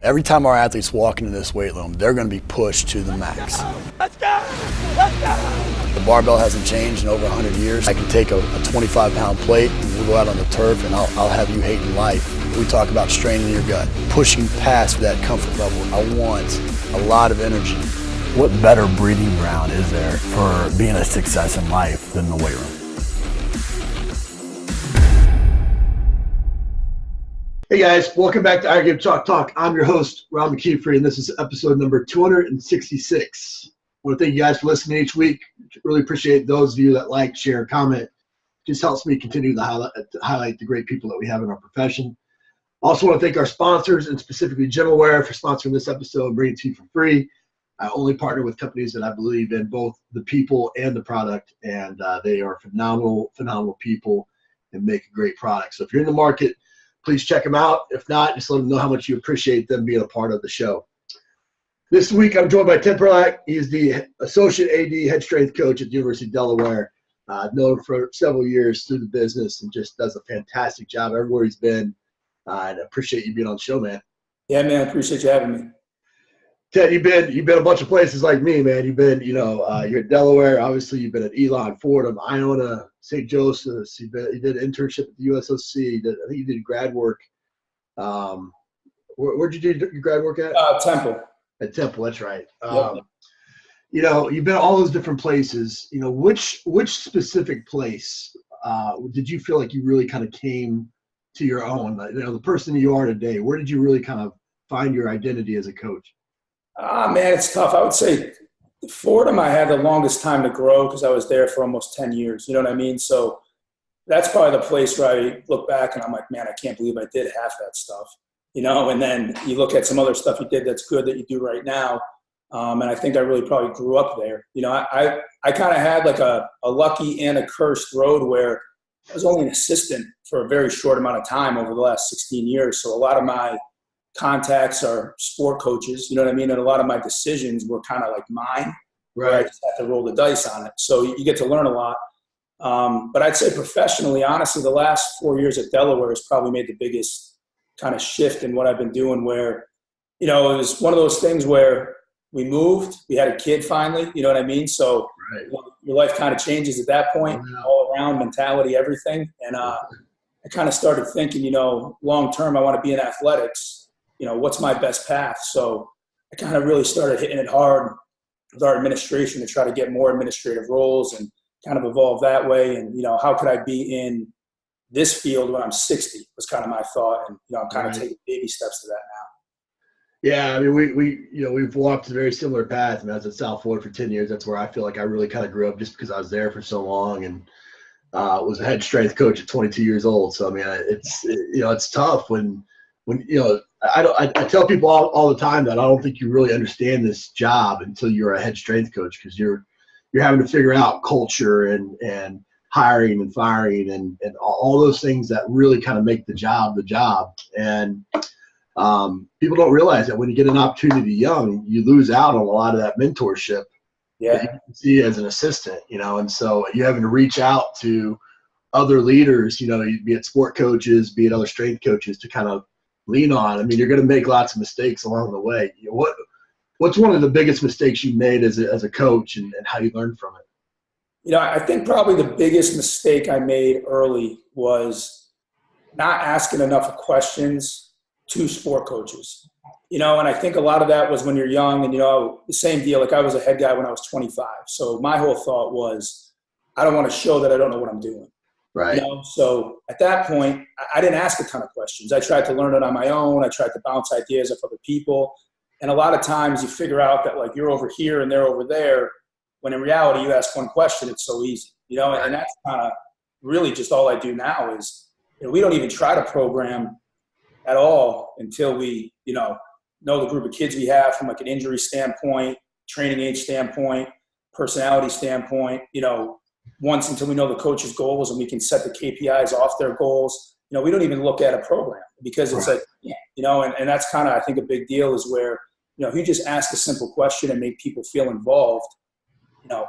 Every time our athletes walk into this weight room, they're going to be pushed to the max. Let's go! Let's go! The barbell hasn't changed in over 100 years. I can take a 25-pound plate and we'll go out on the turf and I'll have you hating life. We talk about straining your gut, pushing past that comfort level. I want a lot of energy. What better breeding ground is there for being a success in life than the weight room? Hey guys, welcome back to IGCT Talk. I'm your host, Rob McKeefery, and this is episode number 266. I want to thank you guys for listening each week. Really appreciate those of you that like, share, comment. Just helps me continue to highlight the great people that we have in our profession. Also want to thank our sponsors, and specifically Delaware, for sponsoring this episode and bringing it to you for free. I only partner with companies that I believe in both the people and the product, and they are phenomenal people and make a great product. So if you're in the market, please check them out. If not, just let them know how much you appreciate them being a part of the show. This week, I'm joined by Perlak. He's the Associate AD Head Strength Coach at the University of Delaware. Known him for several years through the business and just does a fantastic job everywhere he's been. And I appreciate you being on the show, man. Yeah, man, I appreciate you having me. Ted, you've been a bunch of places like me, man. You've been, you're at Delaware. Obviously, you've been at Elon, Fordham, Iona, St. Joseph's. You did an internship at the USOC. I think you did grad work. Where'd you do your grad work at? Temple. At Temple, that's right. Yep. You've been all those different places. Which specific place did you feel like you really kind of came to your own? The person you are today. Where did you really kind of find your identity as a coach? Man, it's tough. I would say Fordham, I had the longest time to grow because I was there for almost 10 years. You know what I mean? So that's probably the place where I look back and I'm like, man, I can't believe I did half that stuff. And then you look at some other stuff you did that's good that you do right now. And I think I really probably grew up there. I kind of had like a lucky and a cursed road where I was only an assistant for a very short amount of time over the last 16 years. So a lot of my contacts are sport coaches, you know what I mean? And a lot of my decisions were kind of like mine, right? I just had to roll the dice on it. So you get to learn a lot. But I'd say professionally, honestly, the last 4 years at Delaware has probably made the biggest kind of shift in what I've been doing where, it was one of those things where we moved, we had a kid finally, you know what I mean? So right. Your life kind of changes at that point, all around, mentality, everything. And I kind of started thinking, long term, I want to be in athletics. What's my best path? So I kind of really started hitting it hard with our administration to try to get more administrative roles and kind of evolve that way. And, how could I be in this field when I'm 60 was kind of my thought. And, I'm kind of taking baby steps to that now. Yeah. I mean, we've walked a very similar path. I was at South Florida for 10 years. That's where I feel like I really kind of grew up just because I was there for so long and was a head strength coach at 22 years old. So, I mean, it's tough when I tell people all the time that I don't think you really understand this job until you're a head strength coach because you're having to figure out culture and hiring and firing and all those things that really kind of make the job. And people don't realize that when you get an opportunity young, you lose out on a lot of that mentorship that you can see as an assistant, and so you're having to reach out to other leaders, be it sport coaches, be it other strength coaches to kind of lean on. I mean, you're going to make lots of mistakes along the way. What's one of the biggest mistakes you made as a coach and how you learned from it? I think probably the biggest mistake I made early was not asking enough questions to sport coaches. And I think a lot of that was when you're young and, the same deal. Like I was a head guy when I was 25. So my whole thought was, I don't want to show that I don't know what I'm doing. Right. So at that point, I didn't ask a ton of questions. I tried to learn it on my own. I tried to bounce ideas off other people. And a lot of times you figure out that like you're over here and they're over there, when in reality you ask one question, it's so easy, and that's kind of really just all I do now is, we don't even try to program at all until we, know the group of kids we have from like an injury standpoint, training age standpoint, personality standpoint, once until we know the coach's goals and we can set the KPIs off their goals. We don't even look at a program because it's like, and that's kind of, I think a big deal is where, if you just ask a simple question and make people feel involved,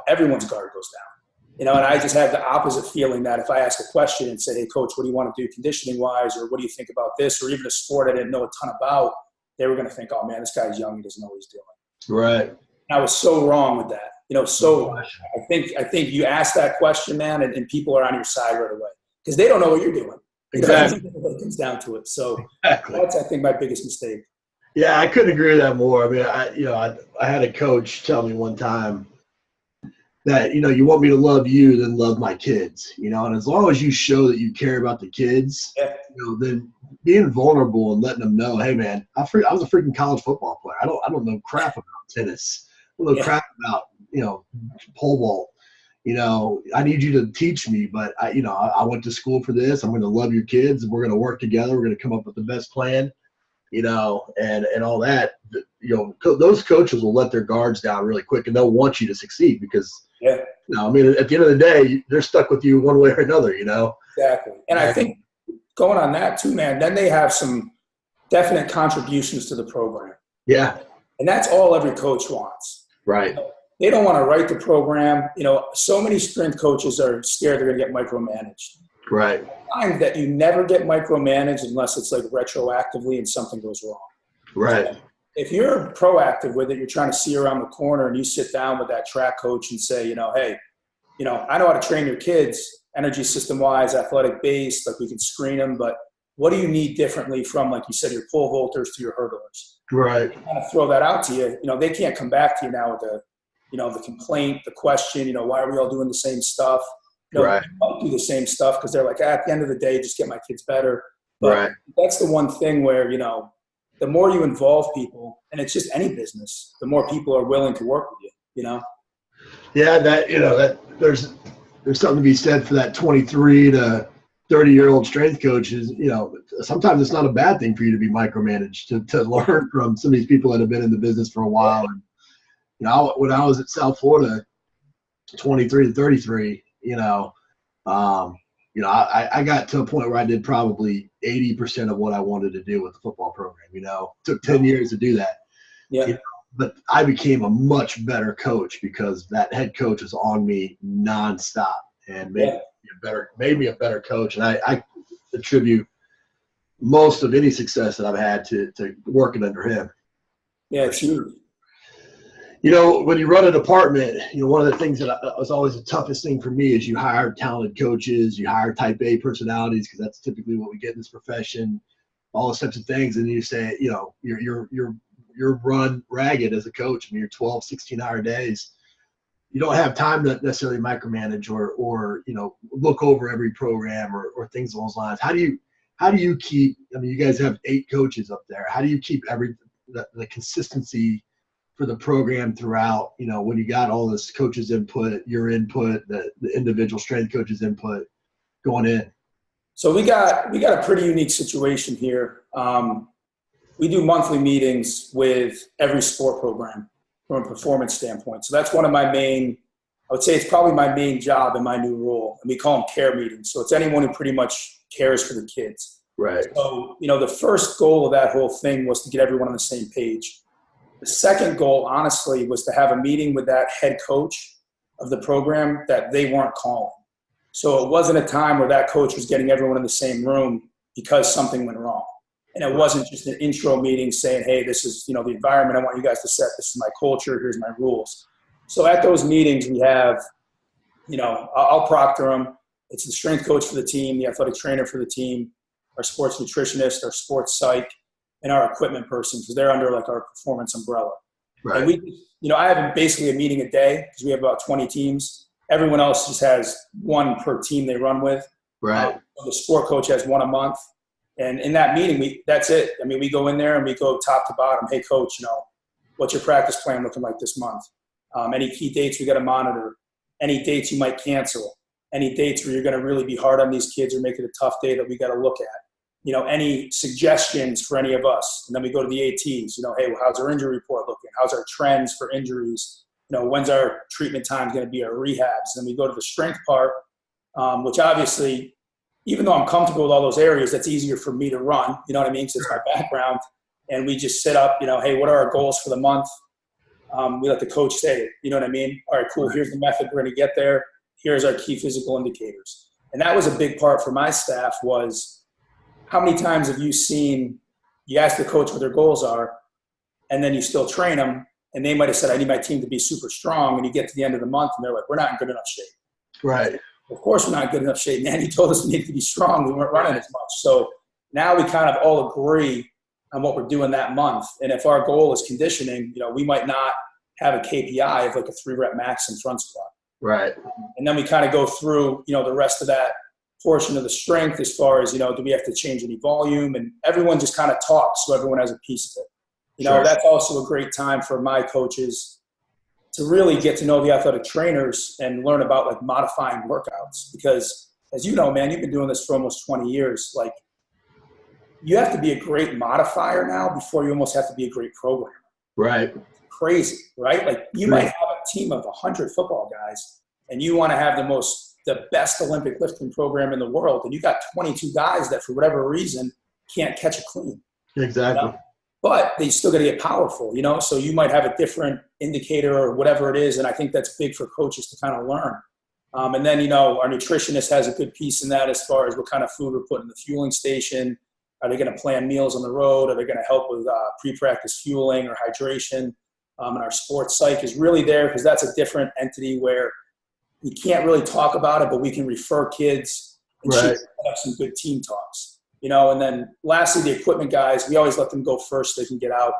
everyone's guard goes down, and I just have the opposite feeling that if I ask a question and say, hey coach, what do you want to do conditioning wise? Or what do you think about this? Or even a sport I didn't know a ton about, they were going to think, oh man, this guy's young. He doesn't know what he's doing. Right. I was so wrong with that. So I think you ask that question, man, and people are on your side right away because they don't know what you're doing. Exactly. It comes down to it. So Exactly. that's, I think, my biggest mistake. Yeah, I couldn't agree with that more. I mean, I had a coach tell me one time that, you want me to love you, then love my kids, and as long as you show that you care about the kids, then being vulnerable and letting them know, hey man, I was a freaking college football player. I don't know crap about tennis. I don't know crap about, pole vault. I need you to teach me, but I went to school for this. I'm going to love your kids and we're going to work together. We're going to come up with the best plan, and all that. Those coaches will let their guards down really quick and they'll want you to succeed because, at the end of the day, they're stuck with you one way or another, Exactly. And I think going on that too, man, then they have some definite contributions to the program. Yeah. And that's all every coach wants. Right. They don't want to write the program. So many strength coaches are scared they're going to get micromanaged. Right. I find that you never get micromanaged unless it's like retroactively and something goes wrong. Right. If you're proactive with it, you're trying to see around the corner and you sit down with that track coach and say, hey, I know how to train your kids, energy system wise, athletic based, like we can screen them, but what do you need differently from, like you said, your pole vaulters to your hurdlers? Right. Kind of throw that out to you. They can't come back to you now with the complaint, the question, why are we all doing the same stuff? Right. They don't do the same stuff because they're like, at the end of the day, just get my kids better. But right. That's the one thing where, the more you involve people, and it's just any business, the more people are willing to work with you, Yeah, that there's something to be said for that 23 to 30-year-old strength coaches. Sometimes it's not a bad thing for you to be micromanaged, to learn from some of these people that have been in the business for a while. And, when I was at South Florida, 23 to 33, I got to a point where I did probably 80% of what I wanted to do with the football program. Took 10 years to do that. Yeah. But I became a much better coach because that head coach was on me nonstop and made me a better coach. And I attribute most of any success that I've had to working under him. Yeah, it's huge. When you run a department, one of the things that was always the toughest thing for me is you hire talented coaches, you hire type A personalities, because that's typically what we get in this profession, all those types of things. And you say, you're run ragged as a coach. I mean, you're 12, 16-hour days. You don't have time to necessarily micromanage or look over every program or things along those lines. How do you keep, you guys have 8 coaches up there. How do you keep the consistency for the program throughout, when you got all this coaches input, your input, the individual strength coaches input going in? So we got a pretty unique situation here. We do monthly meetings with every sport program from a performance standpoint. So that's one of my main, I would say it's probably my main job in my new role. And we call them care meetings. So it's anyone who pretty much cares for the kids. Right. So, the first goal of that whole thing was to get everyone on the same page. The second goal, honestly, was to have a meeting with that head coach of the program that they weren't calling. So it wasn't a time where that coach was getting everyone in the same room because something went wrong. And it wasn't just an intro meeting saying, hey, this is, the environment I want you guys to set. This is my culture. Here's my rules. So at those meetings, we have, I'll proctor them. It's the strength coach for the team, the athletic trainer for the team, our sports nutritionist, our sports psych, and our equipment person, because they're under like our performance umbrella. Right. And we, I have basically a meeting a day because we have about 20 teams. Everyone else just has one per team they run with. Right. The sport coach has one a month. And in that meeting, that's it. We go in there and we go top to bottom. Hey, coach, what's your practice plan looking like this month? Any key dates we got to monitor? Any dates you might cancel? Any dates where you're going to really be hard on these kids or make it a tough day that we got to look at? Any suggestions for any of us? And then we go to the ATs, hey, well, how's our injury report looking? How's our trends for injuries? When's our treatment time going to be, our rehabs? And then we go to the strength part, which obviously, even though I'm comfortable with all those areas, that's easier for me to run, because it's my background. And we just set up, hey, what are our goals for the month? We let the coach say it, All right, cool. Here's the method we're going to get there. Here's our key physical indicators. And that was a big part for my staff was, how many times have you seen, you ask the coach what their goals are, and then you still train them, and they might have said, I need my team to be super strong, and you get to the end of the month, and they're like, we're not in good enough shape. Right. Of course we're not in good enough shape, man. You told us we needed to be strong. We weren't running as much. So now we kind of all agree on what we're doing that month. And if our goal is conditioning, we might not have a KPI of like a 3-rep max in front squat. Right. And then we kind of go through, the rest of that portion of the strength as far as, do we have to change any volume? And everyone just kind of talks so everyone has a piece of it. Sure. That's also a great time for my coaches to really get to know the athletic trainers and learn about like modifying workouts. Because as you know, man, you've been doing this for almost 20 years. Like you have to be a great modifier now before you almost have to be a great programmer. Right. Crazy, right? Like you might have a team of 100 football guys and you want to have the best Olympic lifting program in the world. And you got 22 guys that for whatever reason can't catch a clean. Exactly. But they still got to get powerful, so you might have a different indicator or whatever it is. And I think that's big for coaches to kind of learn. And then, our nutritionist has a good piece in that as far as what kind of food we're putting in the fueling station. Are they going to plan meals on the road? Are they going to help with pre-practice fueling or hydration? And our sports psych is really there because that's a different entity where we can't really talk about it, but we can refer kids and have some good team talks. And then lastly, the equipment guys, we always let them go first so they can get out.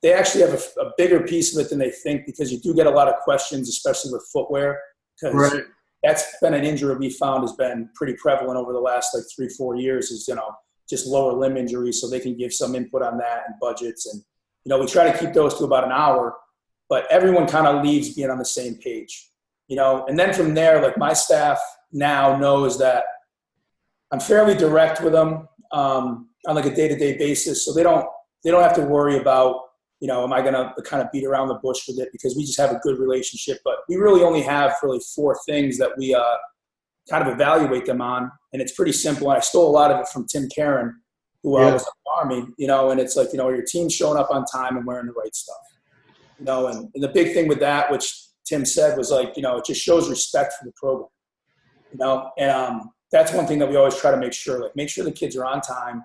They actually have a bigger piece of it than they think because you do get a lot of questions, especially with footwear, because that's been an injury we found has been pretty prevalent over the last like 3-4 years is, just lower limb injuries. So they can give some input on that and budgets. And, we try to keep those to about an hour, but everyone kind of leaves being on the same page, and then from there, like my staff now knows that I'm fairly direct with them. On like a day-to-day basis. So they don't have to worry about, am I going to kind of beat around the bush with it because we just have a good relationship. But we really only have 4 things that we kind of evaluate them on. And it's pretty simple. And I stole a lot of it from Tim Karen, who was in the Army, and it's like, your team's showing up on time and wearing the right stuff. And the big thing with that, which Tim said was like, it just shows respect for the program, and that's one thing that we always try to make sure the kids are on time,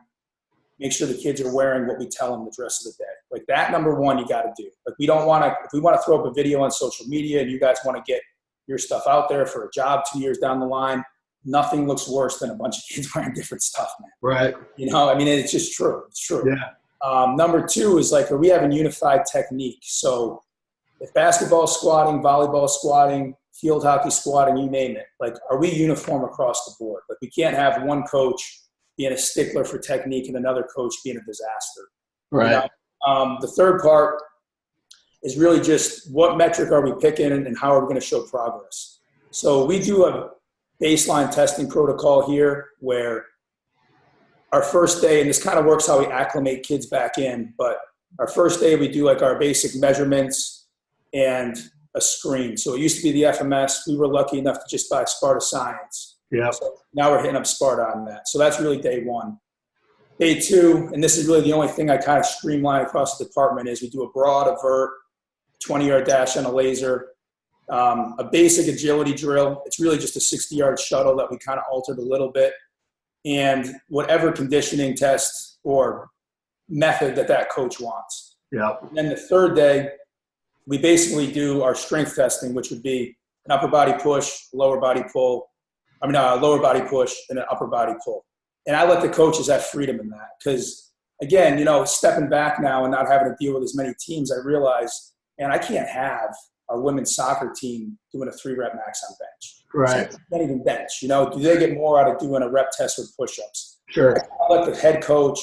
make sure the kids are wearing what we tell them the rest of the day. Like that, number one, you got to do. Like we don't want to, if we want to throw up a video on social media and you guys want to get your stuff out there for a job 2 years down the line, nothing looks worse than a bunch of kids wearing different stuff, man. Right. It's just true. It's true. Yeah. Number 2 is like, are we having unified technique? So if basketball squatting, volleyball squatting, field hockey squatting, you name it, like, are we uniform across the board? Like we can't have one coach being a stickler for technique and another coach being a disaster. Right. The third part is really just what metric are we picking and how are we going to show progress? So we do a baseline testing protocol here where our first day, and this kind of works how we acclimate kids back in, but our first day we do like our basic measurements and a screen. So it used to be the FMS. We were lucky enough to just buy Sparta Science. Yeah. So now we're hitting up Sparta on that. So that's really day 1. Day 2, and this is really the only thing I kind of streamline across the department, is we do a broad, a vert, 20-yard dash on a laser, a basic agility drill. It's really just a 60-yard shuttle that we kind of altered a little bit, and whatever conditioning test or method that coach wants. Yeah. And then the third day, we basically do our strength testing, which would be an upper body push, lower body pull. A lower body push and an upper body pull. And I let the coaches have freedom in that because, again, stepping back now and not having to deal with as many teams, I realize, man, I can't have our women's soccer team doing a 3-rep max on bench. Right. So can't even bench. Do they get more out of doing a rep test with push-ups? Sure. I let the head coach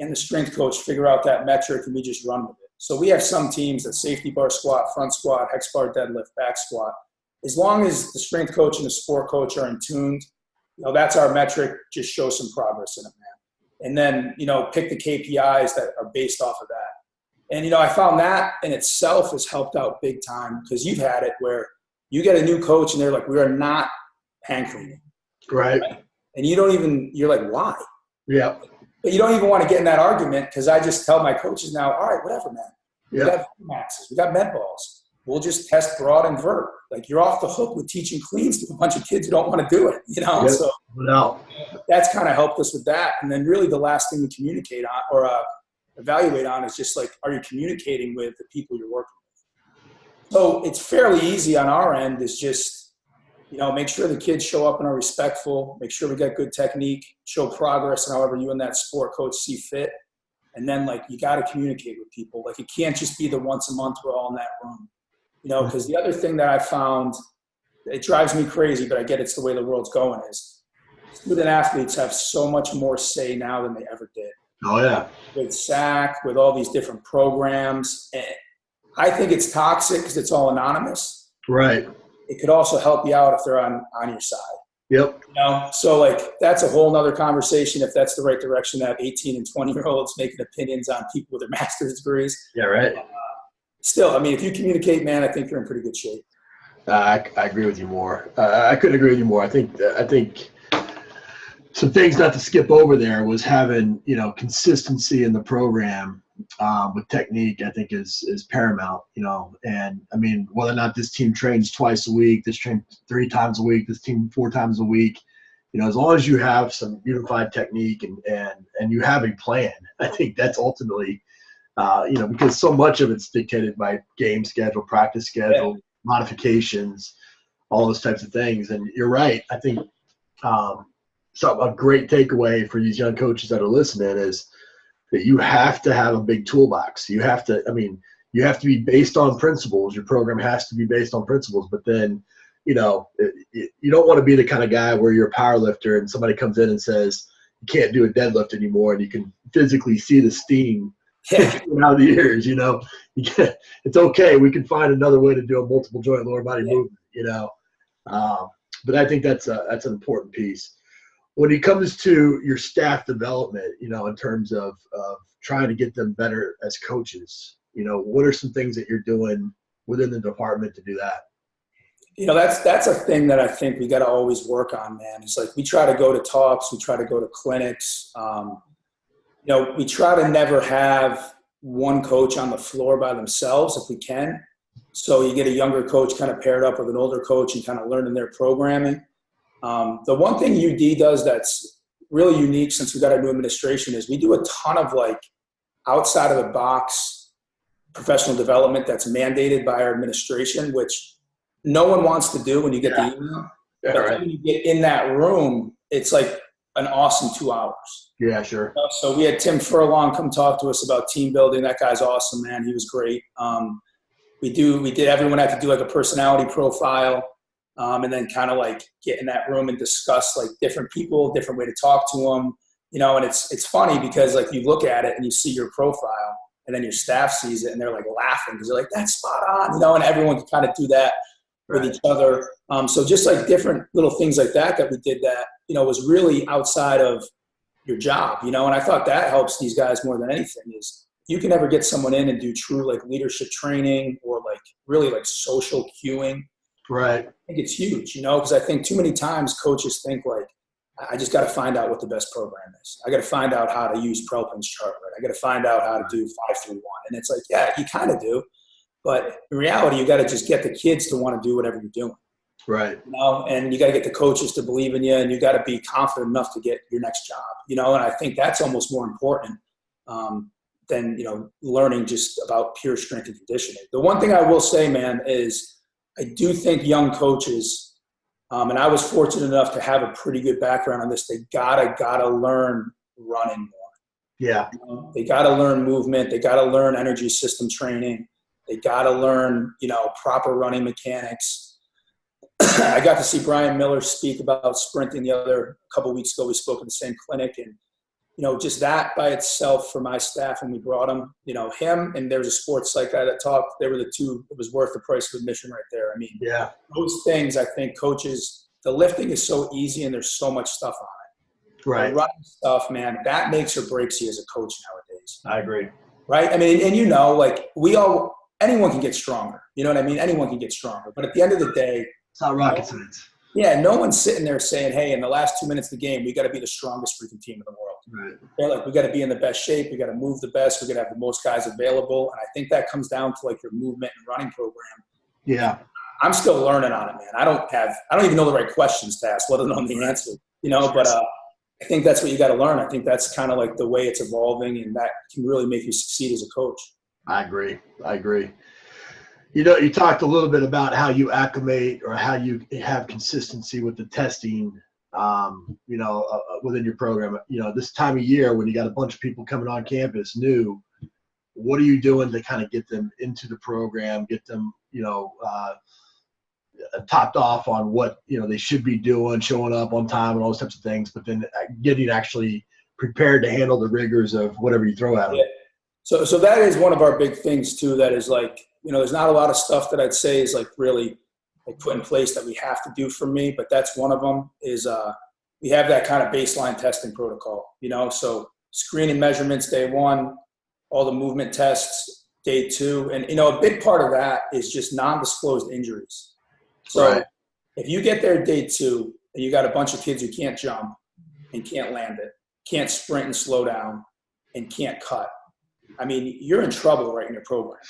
and the strength coach figure out that metric and we just run with it. So we have some teams that safety bar squat, front squat, hex bar deadlift, back squat. As long as the strength coach and the sport coach are in tuned, that's our metric. Just show some progress in it, man. And then, pick the KPIs that are based off of that. And, I found that in itself has helped out big time because you've had it where you get a new coach and they're like, we are not hand cleaning. Right. And you're like, why? Yeah. But you don't even want to get in that argument because I just tell my coaches now, all right, whatever, man. We got maxes. We got med balls. We'll just test broad and vert. Like you're off the hook with teaching cleans to a bunch of kids who don't want to do it, So that's kind of helped us with that. And then really the last thing we communicate on or evaluate on is just like, are you communicating with the people you're working with? So it's fairly easy on our end is just, make sure the kids show up and are respectful, make sure we got good technique, show progress, and however you and that sport coach see fit. And then, like, you got to communicate with people. Like, it can't just be the once a month we're all in that room. Because the other thing that I found, it drives me crazy, but I get it's the way the world's going, is student athletes have so much more say now than they ever did. Oh, yeah. With SAC, with all these different programs. And I think it's toxic because it's all anonymous. Right. It could also help you out if they're on your side. Yep. So like that's a whole nother conversation if that's the right direction to have 18 and 20-year-olds making opinions on people with their master's degrees. Yeah, right. Still, I mean, if you communicate, man, I think you're in pretty good shape. I agree with you more. I couldn't agree with you more. I think some things not to skip over there was having, consistency in the program with technique, I think is paramount, and I mean, whether or not this team trains twice a week, this trains 3 times a week, this team 4 times a week, as long as you have some unified technique and you have a plan, I think that's ultimately, because so much of it's dictated by game schedule, practice schedule, modifications, all those types of things. And you're right. I think a great takeaway for these young coaches that are listening is that you have to have a big toolbox. You have to be based on principles. Your program has to be based on principles, but then, you don't want to be the kind of guy where you're a power lifter and somebody comes in and says, you can't do a deadlift anymore. And you can physically see the steam out of the ears, it's okay. We can find another way to do a multiple joint lower body movement, but I think that's an important piece. When it comes to your staff development, in terms of trying to get them better as coaches, what are some things that you're doing within the department to do that? That's a thing that I think we got to always work on, man. It's like we try to go to talks, we try to go to clinics. We try to never have one coach on the floor by themselves if we can. So you get a younger coach kind of paired up with an older coach and kind of learning their programming. The one thing UD does that's really unique since we got our new administration is we do a ton of like outside of the box professional development that's mandated by our administration, which no one wants to do when you get the email. But right. when you get in that room, it's like an awesome 2 hours. Yeah, sure. So we had Tim Furlong come talk to us about team building. That guy's awesome, man. He was great. Everyone had to do like a personality profile. And then kind of like get in that room and discuss like different people, different way to talk to them, and it's funny because like you look at it and you see your profile and then your staff sees it and they're like laughing because they're like, that's spot on, and everyone can kind of do that with each other. So just like different little things like that we did that, was really outside of your job, and I thought that helps these guys more than anything is you can never get someone in and do true like leadership training or like really like social cueing. Right. I think it's huge, because I think too many times coaches think like, I just got to find out what the best program is. I got to find out how to use Perlak's chart. Right? I got to find out how to do 5-3-1. And it's like, yeah, you kind of do. But in reality, you got to just get the kids to want to do whatever you're doing. Right. And you got to get the coaches to believe in you, and you got to be confident enough to get your next job. And I think that's almost more important than, learning just about pure strength and conditioning. The one thing I will say, man, is I do think young coaches, and I was fortunate enough to have a pretty good background on this, they gotta learn running more. Yeah. They gotta learn movement. They gotta learn energy system training. They gotta learn, proper running mechanics. I got to see Brian Miller speak about sprinting a couple of weeks ago. We spoke in the same clinic, and just that by itself for my staff when we brought him, him and there was a sports psych guy that talked. They were the two. It was worth the price of admission right there. I mean, those things I think coaches, the lifting is so easy and there's so much stuff on it. Right. The running stuff, man, that makes or breaks you as a coach nowadays. I agree. Right. I mean, and like anyone can get stronger. You know what I mean? Anyone can get stronger. But at the end of the day, it's not rocket science. Yeah, no one's sitting there saying, hey, in the last 2 minutes of the game, we got to be the strongest freaking team in the world. Right. They're like, we got to be in the best shape. We got to move the best. We got to have the most guys available. And I think that comes down to like your movement and running program. Yeah. I'm still learning on it, man. I don't even know the right questions to ask, let alone the answer, but I think that's what you got to learn. I think that's kind of like the way it's evolving, and that can really make you succeed as a coach. I agree. You talked a little bit about how you acclimate or how you have consistency with the testing, within your program. This time of year when you got a bunch of people coming on campus new, what are you doing to kind of get them into the program, get them, topped off on what, they should be doing, showing up on time and all those types of things, but then getting actually prepared to handle the rigors of whatever you throw at them? Yeah. So that is one of our big things too, that is like, there's not a lot of stuff that I'd say is like really like put in place that we have to do for me, but that's one of them is we have that kind of baseline testing protocol, so screening measurements day 1, all the movement tests day 2. And, a big part of that is just non-disclosed injuries. So right. If you get there day 2 and you got a bunch of kids who can't jump and can't land it, can't sprint and slow down, and can't cut, I mean, you're in trouble right in your program.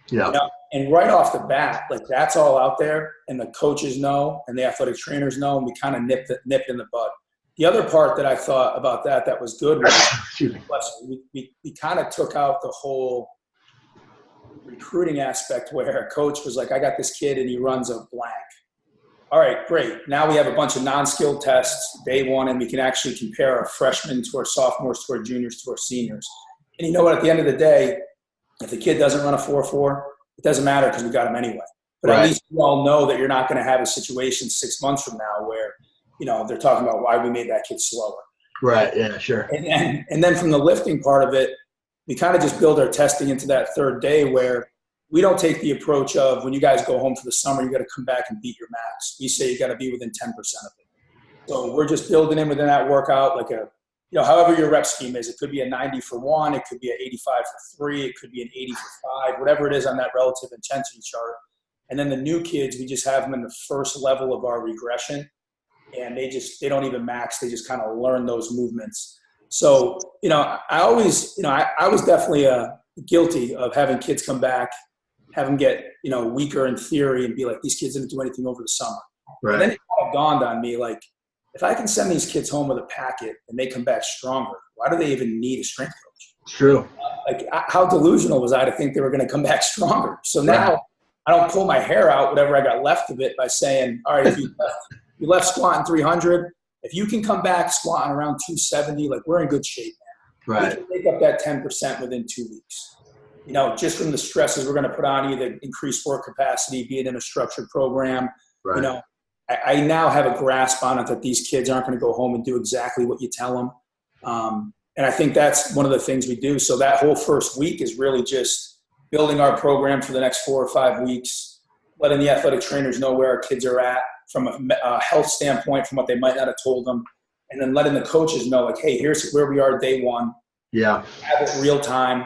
Yeah. And right off the bat, like that's all out there, and the coaches know, and the athletic trainers know, and we kind of nipped in the bud. The other part that I thought about that was good was we kind of took out the whole recruiting aspect where a coach was like, I got this kid and he runs a blank. All right, great. Now we have a bunch of non-skilled tests day 1, and we can actually compare our freshmen to our sophomores, to our juniors, to our seniors. And you know what? At the end of the day, if the kid doesn't run a 4.4, it doesn't matter because we got him anyway. But right. At least you all know that you're not going to have a situation 6 months from now where, they're talking about why we made that kid slower. Right. Yeah, sure. And then from the lifting part of it, we kind of just build our testing into that third day where we don't take the approach of when you guys go home for the summer, you got to come back and beat your max. We say you got to be within 10% of it. So we're just building in within that workout, like however your rep scheme is. It could be a 90 for 1, it could be an 85 for 3, it could be an 80 for 5, whatever it is on that relative intensity chart. And then the new kids, we just have them in the first level of our regression, and they don't even max. They just kind of learn those movements. So, I was definitely guilty of having kids come back, have them get, weaker in theory and be like, these kids didn't do anything over the summer. Right. And then it kind of dawned on me, like, if I can send these kids home with a packet and they come back stronger, why do they even need a strength coach? It's true. Like, how delusional was I to think they were going to come back stronger? So now I don't pull my hair out, whatever I got left of it, by saying, all right, if you left squatting 300, if you can come back squatting around 270, like, we're in good shape, man. Right. We can make up that 10% within 2 weeks. Just from the stresses we're going to put on you, the increased work capacity, be it in a structured program. Right. I now have a grasp on it that these kids aren't going to go home and do exactly what you tell them. And I think that's one of the things we do. So that whole first week is really just building our program for the next 4 or 5 weeks, letting the athletic trainers know where our kids are at from a health standpoint, from what they might not have told them, and then letting the coaches know, like, hey, here's where we are day 1. Yeah. Have it real time.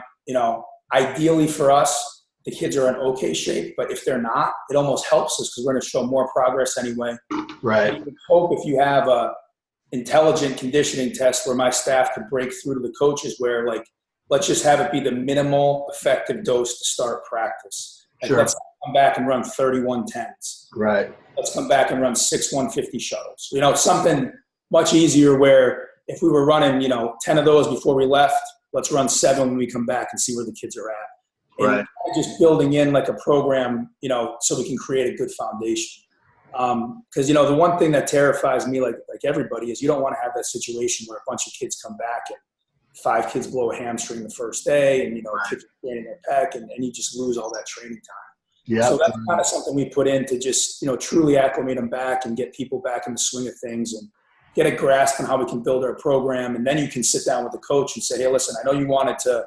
Ideally for us, the kids are in okay shape, but if they're not, it almost helps us because we're going to show more progress anyway. Right. And you hope if you have a intelligent conditioning test where my staff could break through to the coaches where, like, let's just have it be the minimal effective dose to start practice. Like, sure. Let's come back and run 31 10s. Right. Let's come back and run 6 150 shuttles. Something much easier where if we were running, 10 of those before we left, let's run 7 when we come back and see where the kids are at. And right. Just building in like a program, so we can create a good foundation. Because, the one thing that terrifies me, like everybody, is you don't want to have that situation where a bunch of kids come back and 5 kids blow a hamstring the first day and, kids are training their pec and you just lose all that training time. Yeah. So that's kind of something we put in to just, truly acclimate them back and get people back in the swing of things and get a grasp on how we can build our program. And then you can sit down with the coach and say, hey, listen, I know you wanted to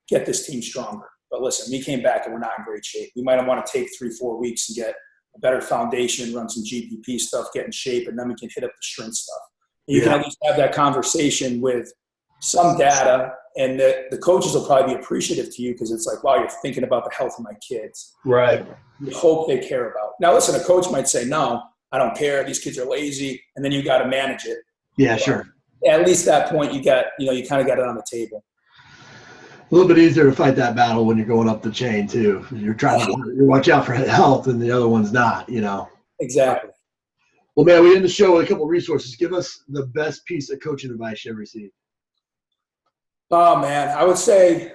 get this team stronger, but listen, we came back and we're not in great shape. We might want to take 3-4 weeks and get a better foundation, run some GPP stuff, get in shape, and then we can hit up the strength stuff. And you can at least have that conversation with some data, and the coaches will probably be appreciative to you because it's like, wow, you're thinking about the health of my kids. Right. You hope they care about. Now, listen, a coach might say, no, I don't care. These kids are lazy. And then you got to manage it. Yeah, sure. At least that point you got, you kind of got it on the table. A little bit easier to fight that battle when you're going up the chain too. You're trying to watch out for health and the other one's not, Exactly. Well, man, we end the show with a couple of resources. Give us the best piece of coaching advice you ever received. Oh, man, I would say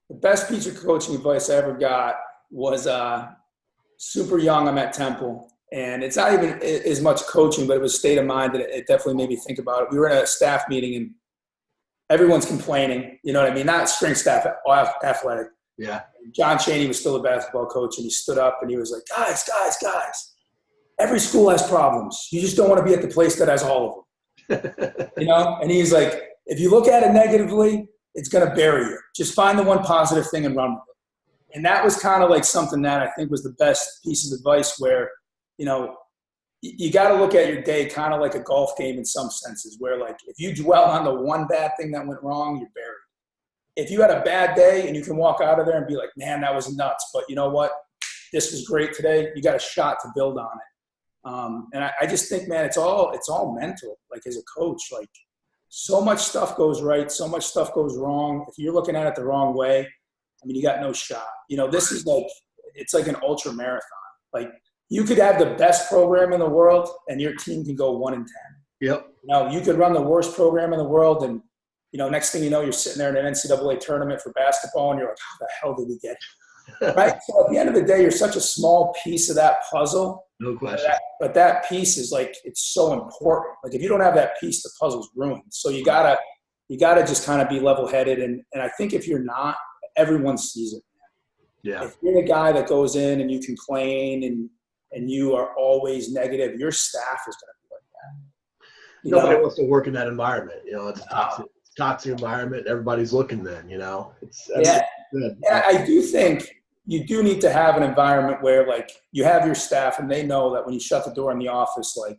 the best piece of coaching advice I ever got was super young. I'm at Temple, and it's not even as much coaching, but it was state of mind that it definitely made me think about it. We were in a staff meeting, and everyone's complaining. You know what I mean? Not strength staff, athletic. Yeah. John Chaney was still a basketball coach, and he stood up and he was like, guys, every school has problems. You just don't want to be at the place that has all of them. You know? And he's like, if you look at it negatively, it's going to bury you. Just find the one positive thing and run with it. And that was kind of like something that I think was the best piece of advice where, you know, you got to look at your day kind of like a golf game in some senses where, like, if you dwell on the one bad thing that went wrong, you're buried. If you had a bad day and you can walk out of there and be like, man, that was nuts, but you know what? This was great today. You got a shot to build on it. And I just think, man, it's all mental. Like, as a coach, like, so much stuff goes right, so much stuff goes wrong. If you're looking at it the wrong way, I mean, you got no shot. You know, this is like, it's like an ultra marathon. Like, you could have the best program in the world and your team can go 1-10. Yep. You know, you could run the worst program in the world and, you know, next thing you know, you're sitting there in an NCAA tournament for basketball and you're like, how the hell did we get here? Right? So at the end of the day, you're such a small piece of that puzzle. No question. But that piece is like, it's so important. Like, if you don't have that piece, the puzzle's ruined. So you gotta just kind of be level-headed. And I think if you're not, everyone sees it. Yeah. If you're the guy that goes in and you complain and you are always negative, your staff is going to be like that. Nobody wants to work in that environment. You know, it's a toxic environment. Everybody's looking then, you know. Yeah. And I do think you do need to have an environment where, like, you have your staff and they know that when you shut the door in the office, like,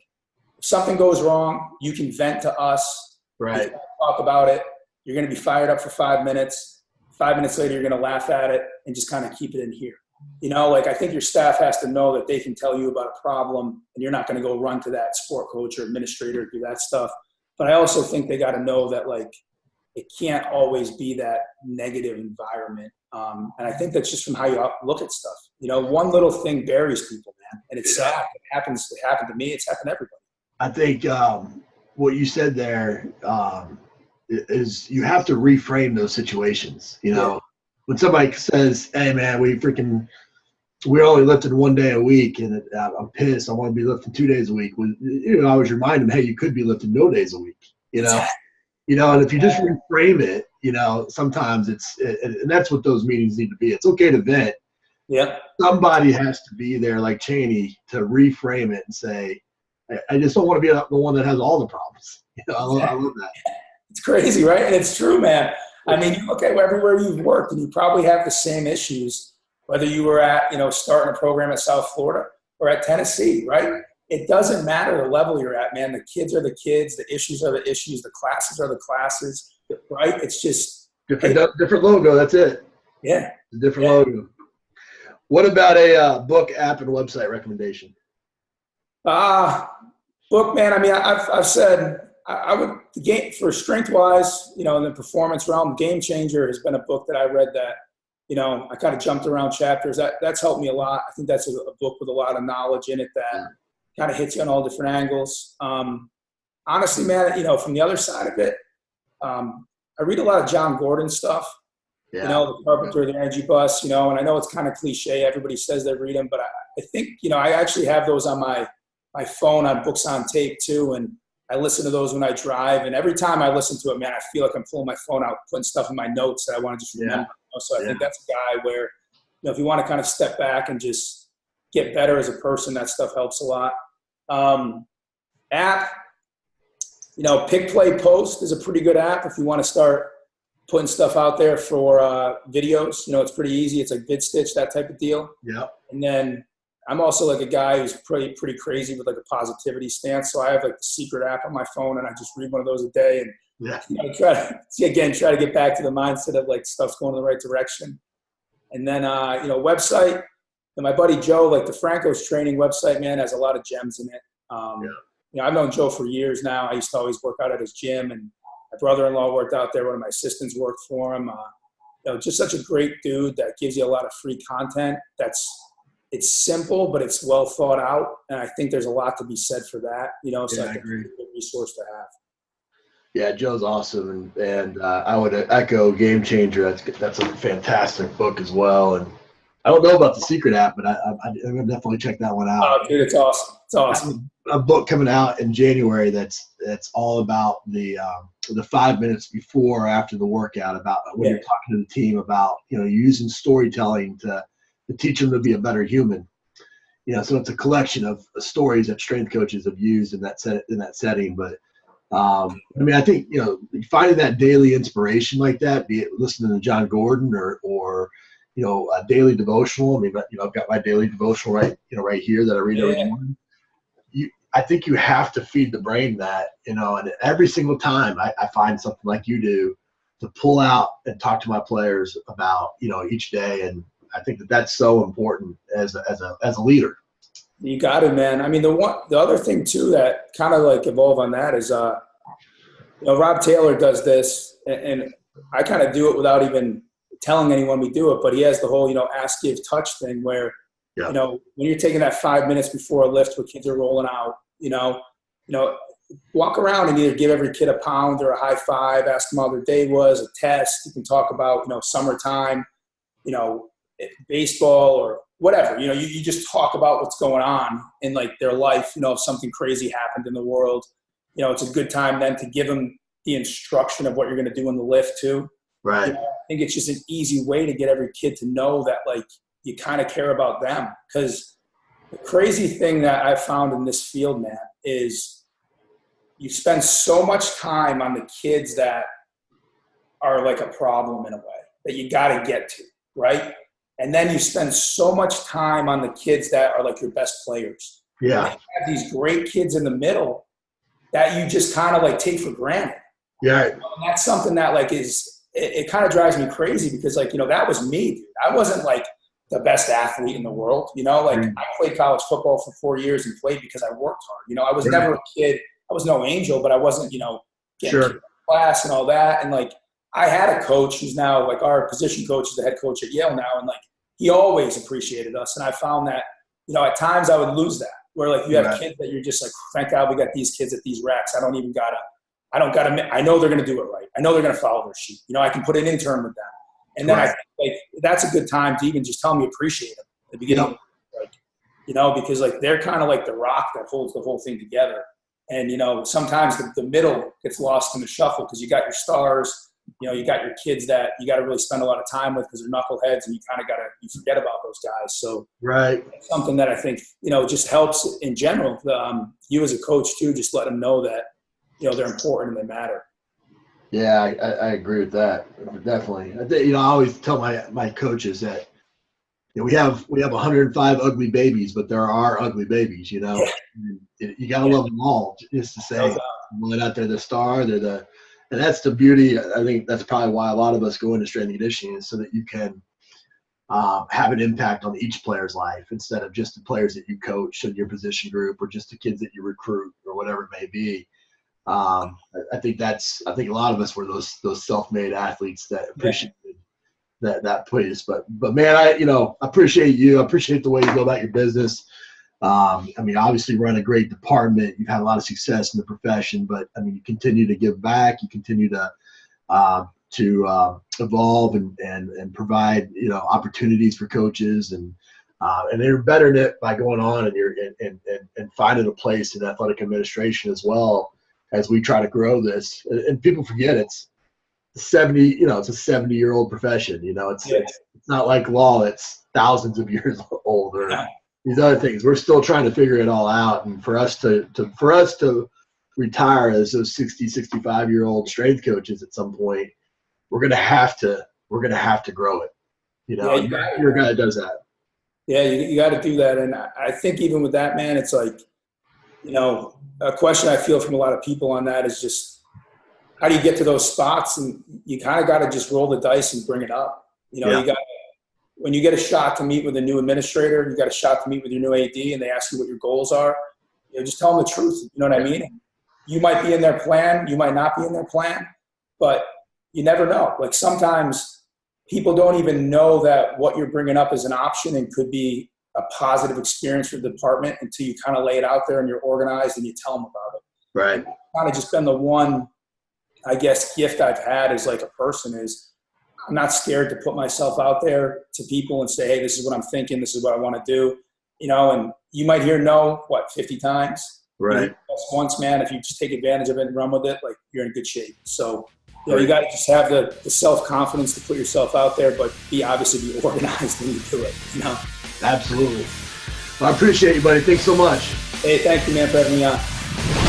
if something goes wrong, you can vent to us. Right. Talk about it. You're going to be fired up for 5 minutes. 5 minutes later, you're going to laugh at it and just kind of keep it in here. You know, like, I think your staff has to know that they can tell you about a problem and you're not going to go run to that sport coach or administrator, do that stuff. But I also think they got to know that, like, it can't always be that negative environment. And I think that's just from how you look at stuff. You know, one little thing buries people, man. And it's sad. It happened to me. It's happened to everybody. I think what you said there is you have to reframe those situations. You know, when somebody says, hey, man, we're only lifting 1 day a week and I'm pissed. I want to be lifting 2 days a week. You know, I always remind them, hey, you could be lifting no days a week, you know. You know, and if you just reframe it, you know, sometimes and that's what those meetings need to be. It's okay to vent. Yeah. Somebody has to be there, like Chaney, to reframe it and say, I just don't want to be the one that has all the problems. You know, I love that. It's crazy, right? And it's true, man. I mean, you look at everywhere you've worked and you probably have the same issues, whether you were at, you know, starting a program at South Florida or at Tennessee, right? It doesn't matter the level you're at, man. The kids are the kids. The issues are the issues. The classes are the classes, right? It's just different logo. That's it. Yeah. Different logo. What about a book, app, and website recommendation? Book, man. I mean, I've said I would, for strength-wise, you know, in the performance realm, Game Changer has been a book that I read that, you know, I kind of jumped around chapters. That's helped me a lot. I think that's a book with a lot of knowledge in it that kind of hits you on all different angles. Honestly, man, you know, from the other side of it, I read a lot of John Gordon stuff. Yeah. You know, the Carpenter, the Energy Bus, you know, and I know it's kind of cliche. Everybody says they read them, but I think, you know, I actually have those on my phone on books on tape too. And I listen to those when I drive. And every time I listen to it, man, I feel like I'm pulling my phone out, putting stuff in my notes that I want to just remember. You know? So I think that's a guy where, you know, if you want to kind of step back and just get better as a person, that stuff helps a lot. App, you know, Pick, Play, Post is a pretty good app if you want to start putting stuff out there for videos. You know, it's pretty easy. It's like VidStitch, that type of deal. Yeah. And then I'm also like a guy who's pretty crazy with like a positivity stance. So I have like the secret app on my phone and I just read one of those a day and you know, try to get back to the mindset of like stuff's going in the right direction. And then, you know, website. And my buddy Joe, like the Franco's training website, man, has a lot of gems in it. You know, I've known Joe for years now. I used to always work out at his gym, and my brother-in-law worked out there. One of my assistants worked for him. You know, just such a great dude that gives you a lot of free content. it's simple, but it's well thought out. And I think there's a lot to be said for that, so Yeah, I I think agree. it's a good resource to have. Yeah, Joe's awesome, and I would echo Game Changer. That's a fantastic book as well. And I don't know about the Secret app, but I'm gonna definitely check that one out. Oh, dude, it's awesome. It's I awesome. have a book coming out in January that's all about the 5 minutes before or after the workout, about when you're talking to the team about using storytelling to teach them to be a better human. So it's a collection of stories that strength coaches have used in that setting. But I mean, I think finding that daily inspiration like that, be it listening to John Gordon or a daily devotional. I mean, I've got my daily devotional right here that I read every morning. I think you have to feed the brain that, and every single time I find something like you do to pull out and talk to my players about, each day. And I think that's so important as a leader. You got it, man. I mean, the other thing too that kind of like evolve on that is, Rob Taylor does this, and I kind of do it without even telling anyone we do it. But he has the whole, ask, give, touch thing where, when you're taking that 5 minutes before a lift where kids are rolling out, walk around and either give every kid a pound or a high five, ask them how their day was, a test. You can talk about, summertime, baseball or whatever, you just talk about what's going on in like their life. If something crazy happened in the world, it's a good time then to give them the instruction of what you're going to do in the lift too. Right. I think it's just an easy way to get every kid to know that like you kind of care about them. Because the crazy thing that I found in this field, man, is you spend so much time on the kids that are like a problem in a way that you got to get to, right? And then you spend so much time on the kids that are like your best players. Yeah. And you have these great kids in the middle that you just kind of like take for granted. Yeah. And that's something that like it kind of drives me crazy because like, that was me, dude. I wasn't like the best athlete in the world. I played college football for 4 years and played because I worked hard. I was never a kid. I was no angel, but I wasn't, getting to class and all that. And like, I had a coach who's now like our position coach is the head coach at Yale now. And like, he always appreciated us. And I found that, at times I would lose that where like you have kids that you're just like, thank God we got these kids at these racks. I know they're going to do it right. I know they're going to follow their sheet. I can put an intern with them. And then I think like, that's a good time to even just tell them you appreciate them at the beginning. Like, because like, they're kind of like the rock that holds the whole thing together. And, sometimes the middle gets lost in the shuffle because you got your stars, you got your kids that you got to really spend a lot of time with because they're knuckleheads and you forget about those guys. So it's something that I think, just helps in general. You as a coach too, just let them know that, they're important and they matter. Yeah, I agree with that. Definitely. I always tell my coaches that we have 105 ugly babies, but there are ugly babies, You got to love them all, just to say, they're out there, the star, and that's the beauty. I think that's probably why a lot of us go into strength and conditioning is so that you can have an impact on each player's life instead of just the players that you coach in your position group or just the kids that you recruit or whatever it may be. I think a lot of us were those self-made athletes that appreciated that place. But man, I appreciate you. I appreciate the way you go about your business. I mean, obviously run a great department. You've had a lot of success in the profession, but I mean, you continue to give back. You continue to evolve and provide, opportunities for coaches and they're bettering it by going on and finding a place in athletic administration as well as we try to grow this. And people forget it's 70, it's a 70-year-old profession. It's not like law. It's thousands of years old or these other things. We're still trying to figure it all out. And for us to retire as those 60, 65-year-old strength coaches at some point, we're going to have to grow it. You're a guy that does that. Yeah, you got to do that. And I think even with that, man, it's like, a question I feel from a lot of people on that is just how do you get to those spots? And you kind of got to just roll the dice and bring it up. When you get a shot to meet with a new administrator, you got a shot to meet with your new AD and they ask you what your goals are, just tell them the truth. You know what I mean? You might be in their plan. You might not be in their plan, but you never know. Like sometimes people don't even know that what you're bringing up is an option and could be a positive experience for the department until you kind of lay it out there and you're organized and you tell them about it. Right. Kind of just been the one, I guess, gift I've had as like a person is I'm not scared to put myself out there to people and say, hey, this is what I'm thinking. This is what I want to do. And you might hear no, 50 times? Right. Once, man, if you just take advantage of it and run with it, like you're in good shape. So, you got to just have the self-confidence to put yourself out there, but obviously be organized when you do it, Absolutely. Well, I appreciate you, buddy. Thanks so much. Hey, thank you, man, for having me on.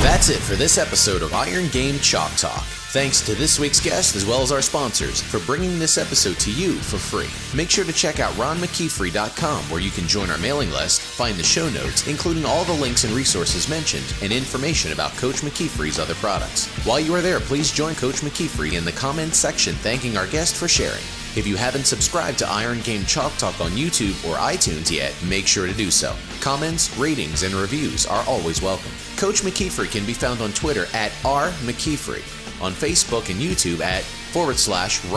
That's it for this episode of Iron Game Chalk Talk. Thanks to this week's guest as well as our sponsors for bringing this episode to you for free. Make sure to check out ronmckeefery.com where you can join our mailing list, find the show notes, including all the links and resources mentioned, and information about Coach McKeefery's other products. While you are there, please join Coach McKeefery in the comments section thanking our guest for sharing. If you haven't subscribed to Iron Game Chalk Talk on YouTube or iTunes yet, make sure to do so. Comments, ratings, and reviews are always welcome. Coach McKeefery can be found on Twitter at @RMcKeefery, on Facebook and YouTube at /Ron.McKeefery.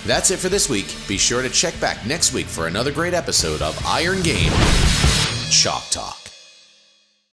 That's it for this week. Be sure to check back next week for another great episode of Iron Game Chalk Talk.